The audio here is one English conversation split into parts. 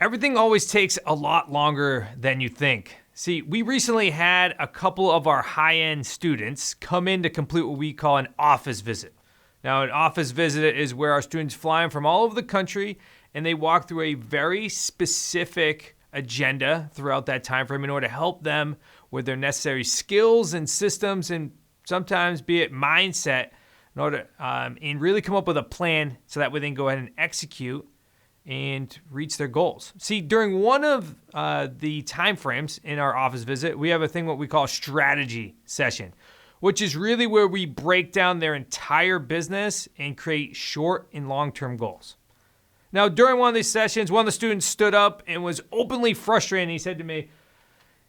Everything always takes a lot longer than you think. See, we recently had a couple of our high-end students come in to complete what we call an office visit. Now, an office visit is where our students fly in from all over the country and they walk through a very specific agenda throughout that time frame in order to help them with their necessary skills and systems and sometimes be it mindset in order and really come up with a plan so that way they can go ahead and execute and reach their goals. See, during one of the time frames in our office visit, we have a thing what we call a strategy session, which is really where we break down their entire business and create short and long-term goals. Now, during one of these sessions, one of the students stood up and was openly frustrated. And he said to me,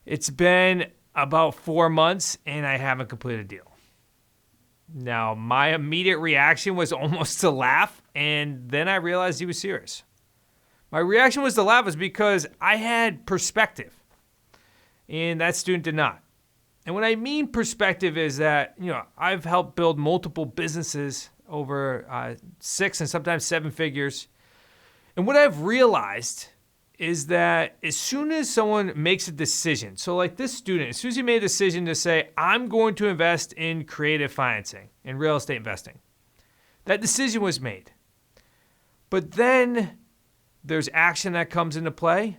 "It's been about 4 months and I haven't completed a deal." Now, my immediate reaction was almost to laugh, and then I realized he was serious. My reaction was to laugh is because I had perspective, and that student did not. And what I mean perspective is that, I've helped build multiple businesses over 6 and sometimes 7 figures. And what I've realized is that as soon as someone makes a decision, so like this student, as soon as he made a decision to say, I'm going to invest in creative financing and real estate investing, that decision was made. But then there's action that comes into play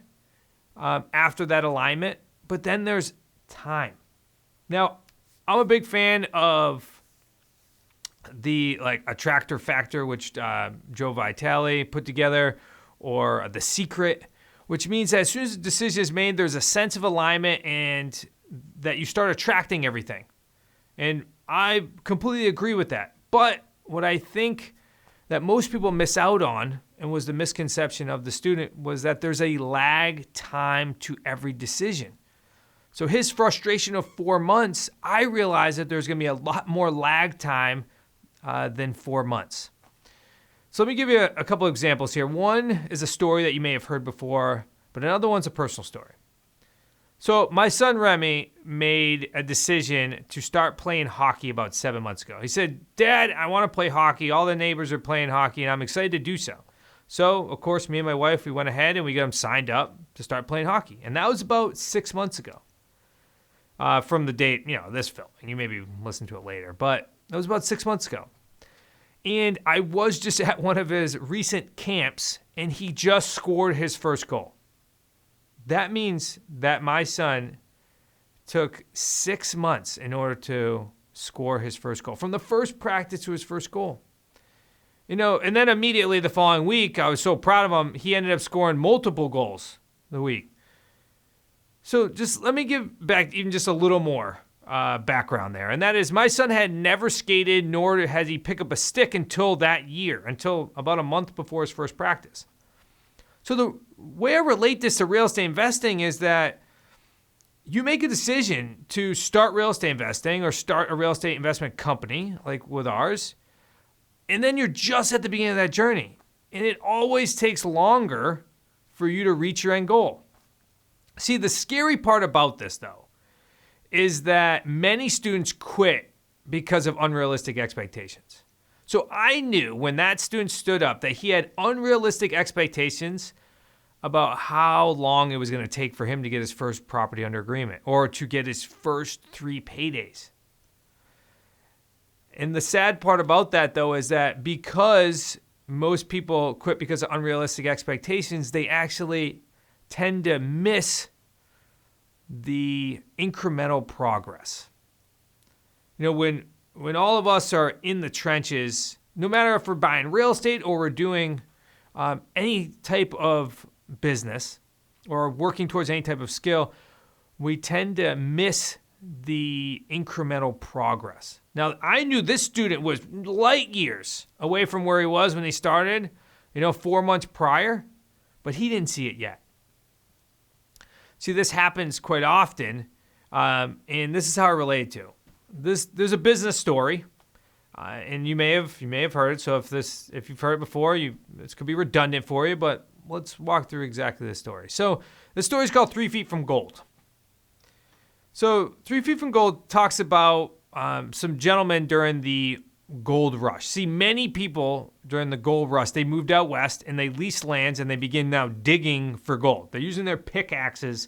after that alignment, but then there's time. Now, I'm a big fan of the attractor factor, which Joe Vitale put together, or The Secret, which means that as soon as a decision is made, there's a sense of alignment and that you start attracting everything. And I completely agree with that. But what I think that most people miss out on, and was the misconception of the student, was that there's a lag time to every decision. So his frustration of 4 months, I realized that there's going to be a lot more lag time than 4 months. So let me give you a couple of examples here. One is a story that you may have heard before, but another one's a personal story. So my son Remy made a decision to start playing hockey about 7 months ago. He said, "Dad, I want to play hockey. All the neighbors are playing hockey, and I'm excited to do so." So, of course, me and my wife, we went ahead and we got him signed up to start playing hockey. And that was about 6 months ago from the date, this film. And you maybe listen to it later, but that was about 6 months ago. And I was just at one of his recent camps, and he just scored his first goal. That means that my son took 6 months in order to score his first goal, from the first practice to his first goal. And then immediately the following week, I was so proud of him, he ended up scoring multiple goals the week. So just let me give back even just a little more background there. And that is, my son had never skated, nor had he picked up a stick until that year, until about a month before his first practice. So the way I relate this to real estate investing is that you make a decision to start real estate investing or start a real estate investment company like with ours, and then you're just at the beginning of that journey. And it always takes longer for you to reach your end goal. See, the scary part about this, though, is that many students quit because of unrealistic expectations. So I knew when that student stood up that he had unrealistic expectations about how long it was going to take for him to get his first property under agreement or to get his first 3 paydays. And the sad part about that, though, is that because most people quit because of unrealistic expectations, they actually tend to miss the incremental progress. When all of us are in the trenches, no matter if we're buying real estate or we're doing any type of business or working towards any type of skill, we tend to miss the incremental progress. Now, I knew this student was light years away from where he was when he started, 4 months prior, but he didn't see it yet. See, this happens quite often, and this is how I relate to. There's a business story, and you may have heard it. So if you've heard it before, this could be redundant for you, but let's walk through exactly this story. So the story is called 3 Feet from Gold. So 3 Feet from Gold talks about some gentlemen during the gold rush. See, many people during the gold rush, they moved out west and they leased lands and they begin now digging for gold. They're using their pickaxes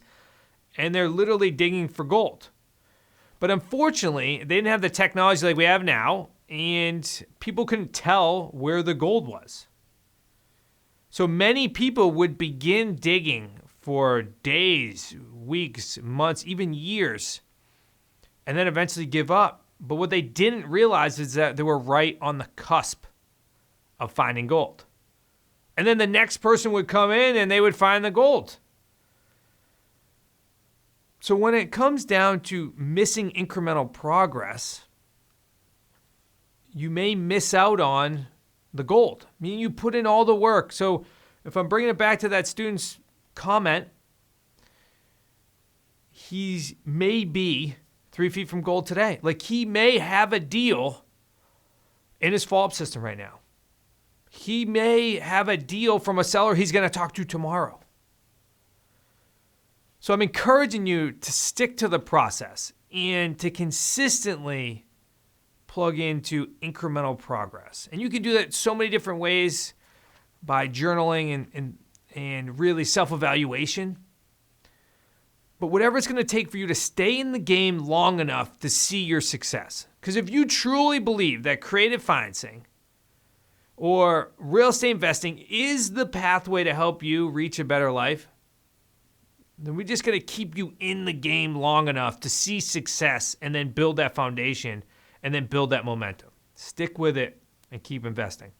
and they're literally digging for gold. But unfortunately, they didn't have the technology like we have now, and people couldn't tell where the gold was. So many people would begin digging for days, weeks, months, even years, and then eventually give up. But what they didn't realize is that they were right on the cusp of finding gold. And then the next person would come in and they would find the gold. So when it comes down to missing incremental progress, you may miss out on the gold. I mean, you put in all the work. So if I'm bringing it back to that student's comment, he's maybe 3 feet from gold today. Like, he may have a deal in his follow-up system right now. He may have a deal from a seller he's going to talk to tomorrow. So I'm encouraging you to stick to the process and to consistently plug into incremental progress. And you can do that so many different ways, by journaling and really self-evaluation. But whatever it's going to take for you to stay in the game long enough to see your success. Because if you truly believe that creative financing or real estate investing is the pathway to help you reach a better life, then we're just going to keep you in the game long enough to see success and then build that foundation and then build that momentum. Stick with it and keep investing.